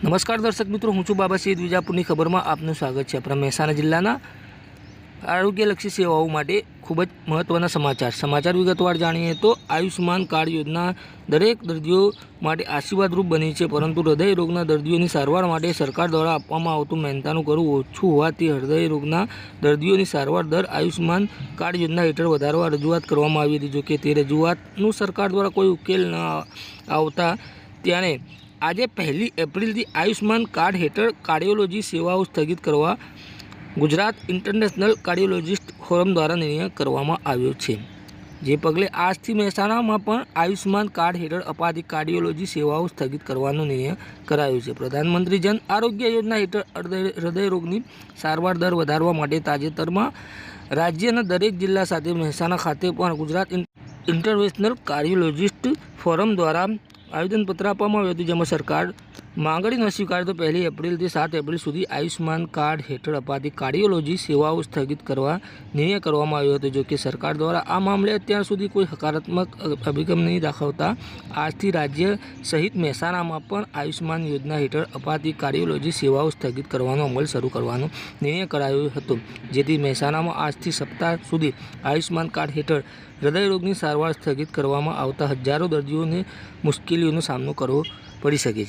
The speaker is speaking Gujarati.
नमस्कार दर्शक मित्रों, हूँ छूं बाबा सैयद विजापुरनी खबर में आपनु स्वागत है। अपना મહેસાણા जिल्लाना आरोग्यलक्षी सेवाओं माटे खूब ज महत्वना समाचार विगतवार जाणीए तो आयुष्मान कार्ड योजना दरेक दर्दीओ माटे आशीर्वादरूप बनी है, परंतु हृदय रोगना दर्दीओनी सारवार माटे सरकार द्वारा आपवामां आवतुं मेहनतानुं करवुं ओछुं होवाथी हृदय रोगना दर्दीओनी सारवार दर आयुष्मान कार्ड योजना हेठळ वधारवा रजूआत करवामां आवी हती। जो कि ते रजूआतनुं सरकार द्वारा कोई उकेल न आवता त्याणे આજે 1 એપ્રિલથી આયુષ્માન કાર્ડ હેઠળ કાર્ડિયોલોજી સેવાઓ સ્થગિત કરવા ગુજરાત ઇન્ટરનેશનલ કાર્ડિયોલોજિસ્ટ ફોરમ દ્વારા નિર્ણય કરવામાં આવ્યો છે। જે પગલે આજથી મહેસાણામાં પણ આયુષ્માન કાર્ડ હેઠળ અપાતી કાર્ડિયોલોજી સેવાઓ સ્થગિત કરવાનો નિર્ણય કરાયો છે। પ્રધાનમંત્રી જન આરોગ્ય યોજના હેઠળ હૃદય રોગની સારવાર દર વધારવા માટે તાજેતરમાં રાજ્યના દરેક જિલ્લા સાથે મહેસાણા ખાતે પણ ગુજરાત ઇન્ટરનેશનલ કાર્ડિયોલોજિસ્ટ ફોરમ દ્વારા आवेदनपत्र आपवामां આવ્યું હતું, જેમાં સરકાર માંગણી ન સ્વીકારે તો 1 એપ્રિલથી 7 એપ્રિલ સુધી આયુષ્માન કાર્ડ હેઠળ અપાતી કાર્ડિયોલોજી સેવાઓ સ્થગિત કરવા નિર્ણય કરવામાં આવ્યો હતો। જો કે સરકાર દ્વારા આ મામલે અત્યાર સુધી કોઈ હકારાત્મક અભિગમ નહીં દાખવતા આજથી રાજ્ય સહિત મહેસાણામાં પણ આયુષ્માન યોજના હેઠળ અપાતી કાર્ડિયોલોજી સેવાઓ સ્થગિત કરવાનો અમલ શરૂ કરવાનો નિર્ણય કરાયો હતો, જેથી મહેસાણામાં આજથી સપ્તાહ સુધી આયુષ્માન કાર્ડ હેઠળ હૃદય રોગની સારવાર સ્થગિત કરવામાં આવતા હજારો દર્દીઓને મુશ્કેલીઓનો સામનો કરવો પડી શકે છે।